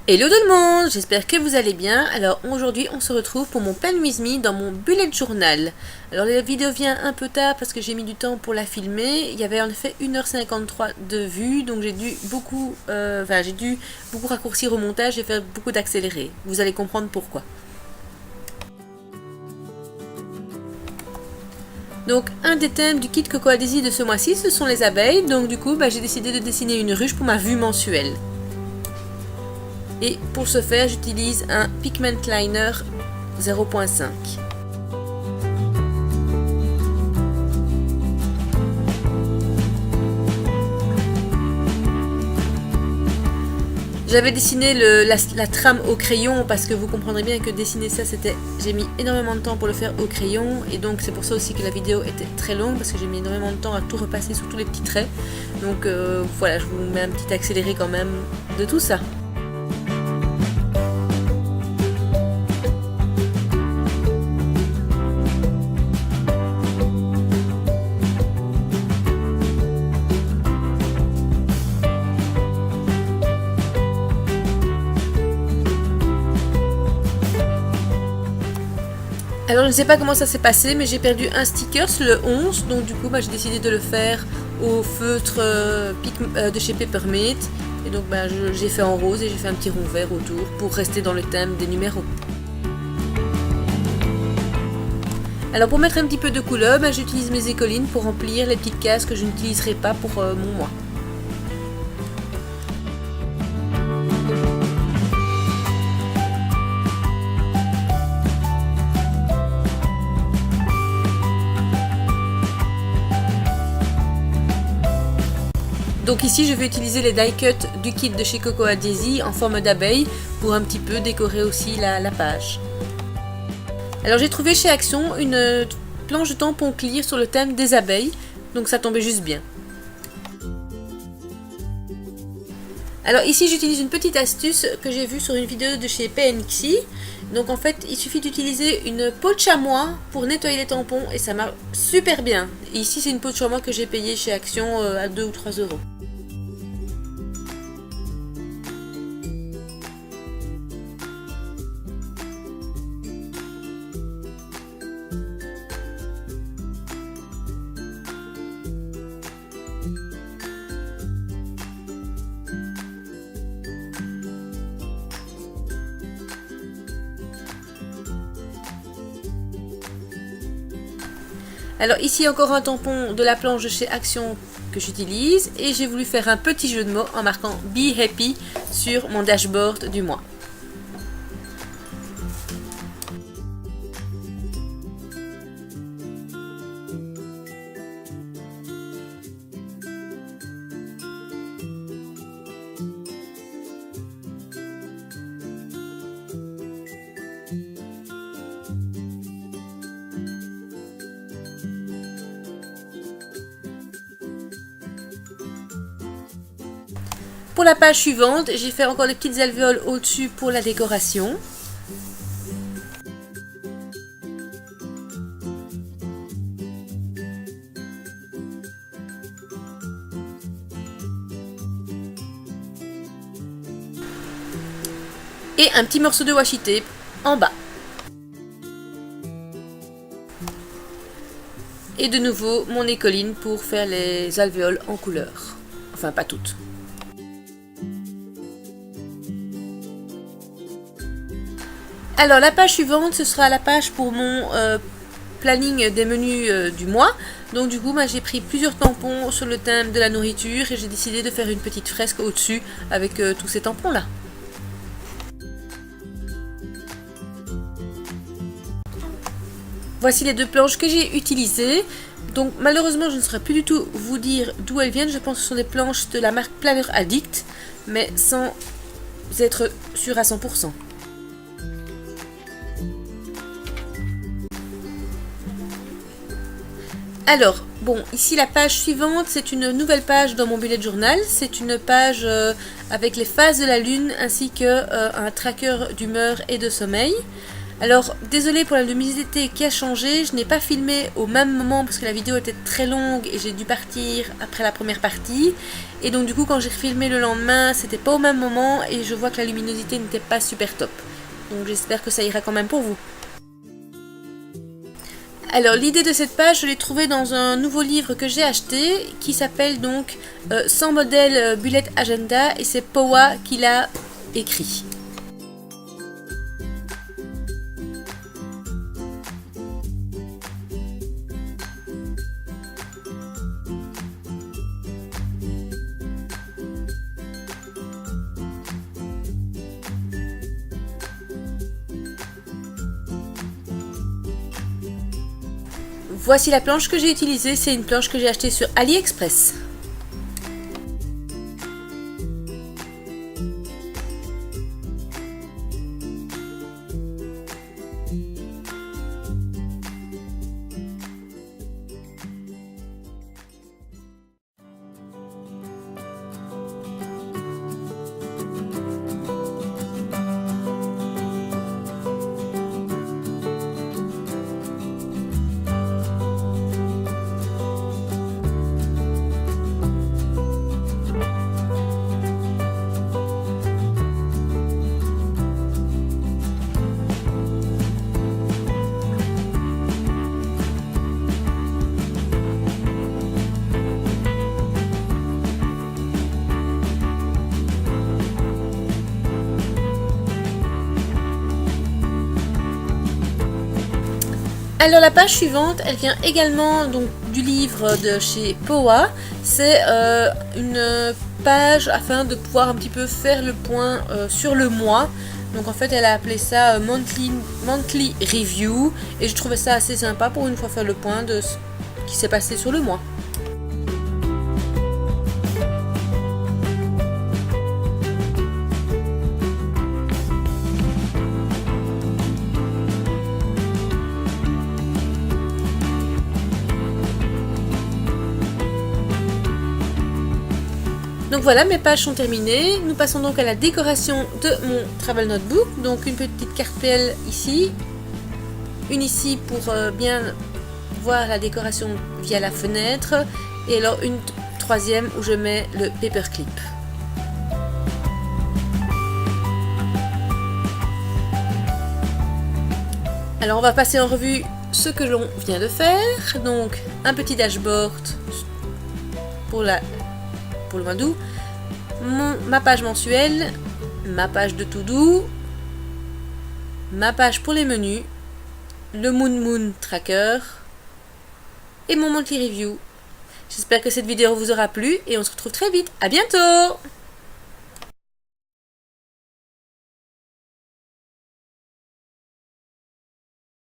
Hello tout le monde, j'espère que vous allez bien. Alors aujourd'hui on se retrouve pour mon Plan With Me dans mon bullet journal. Alors la vidéo vient un peu tard parce que j'ai mis du temps pour la filmer. Il y avait en effet 1h53 de vues, donc j'ai dû beaucoup raccourcir au montage et faire beaucoup d'accéléré. Vous allez comprendre pourquoi. Donc un des thèmes du kit Coco Adhésif de ce mois-ci, ce sont les abeilles. Donc du coup j'ai décidé de dessiner une ruche pour ma vue mensuelle. Et pour ce faire, j'utilise un Pigment Liner 0.5. J'avais dessiné la trame au crayon parce que vous comprendrez bien que dessiner ça, j'ai mis énormément de temps pour le faire au crayon. Et donc c'est pour ça aussi que la vidéo était très longue parce que j'ai mis énormément de temps à tout repasser sur tous les petits traits. Donc voilà, je vous mets un petit accéléré quand même de tout ça. Alors je ne sais pas comment ça s'est passé, mais j'ai perdu un sticker le 11, donc du coup j'ai décidé de le faire au feutre de chez Peppermint. Et donc j'ai fait en rose et j'ai fait un petit rond vert autour pour rester dans le thème des numéros. Alors pour mettre un petit peu de couleur, j'utilise mes écolines pour remplir les petites cases que je n'utiliserai pas pour mon mois. Donc ici je vais utiliser les die cut du kit de chez Coco Adhésif en forme d'abeille pour un petit peu décorer aussi la page. Alors j'ai trouvé chez Action une planche de tampon clear sur le thème des abeilles, donc ça tombait juste bien. Alors ici j'utilise une petite astuce que j'ai vue sur une vidéo de chez PNXy. Donc en fait il suffit d'utiliser une peau de chamois pour nettoyer les tampons et ça marche super bien. Et ici c'est une peau de chamois que j'ai payée chez Action à 2 ou 3 euros. Alors ici encore un tampon de la planche de chez Action que j'utilise et j'ai voulu faire un petit jeu de mots en marquant Be Happy sur mon dashboard du mois. Pour la page suivante, j'ai fait encore des petites alvéoles au-dessus pour la décoration. Et un petit morceau de washi tape en bas. Et de nouveau mon écoline pour faire les alvéoles en couleur. Enfin pas toutes. Alors la page suivante, ce sera la page pour mon planning des menus du mois. Donc du coup, j'ai pris plusieurs tampons sur le thème de la nourriture et j'ai décidé de faire une petite fresque au-dessus avec tous ces tampons là. Voici les deux planches que j'ai utilisées. Donc malheureusement, je ne saurais plus du tout vous dire d'où elles viennent. Je pense que ce sont des planches de la marque Planner Addict, mais sans être sûr à 100%. Alors, Bon, ici la page suivante, c'est une nouvelle page dans mon bullet journal. C'est une page avec les phases de la lune ainsi que un tracker d'humeur et de sommeil. Alors, désolé pour la luminosité qui a changé, je n'ai pas filmé au même moment parce que la vidéo était très longue et j'ai dû partir après la première partie. Et donc du coup, quand j'ai refilmé le lendemain, c'était pas au même moment et je vois que la luminosité n'était pas super top. Donc j'espère que ça ira quand même pour vous. Alors l'idée de cette page, je l'ai trouvée dans un nouveau livre que j'ai acheté qui s'appelle donc 100 modèles bullet agenda et c'est Powa qui l'a écrit. Voici la planche que j'ai utilisée, c'est une planche que j'ai achetée sur AliExpress. Alors la page suivante, elle vient également donc du livre de chez Powa. C'est une page afin de pouvoir un petit peu faire le point sur le mois. Donc en fait elle a appelé ça monthly Review et je trouvais ça assez sympa pour une fois faire le point de ce qui s'est passé sur le mois. Donc voilà, mes pages sont terminées. Nous passons donc à la décoration de mon travel notebook. Donc une petite carte PL ici, une ici pour bien voir la décoration via la fenêtre, et alors une troisième où je mets le paperclip. Alors on va passer en revue ce que l'on vient de faire. Donc un petit dashboard pour le mois d'août, ma page mensuelle, ma page de to-do, ma page pour les menus, le Moon Tracker et mon monthly review. J'espère que cette vidéo vous aura plu et on se retrouve très vite. À bientôt!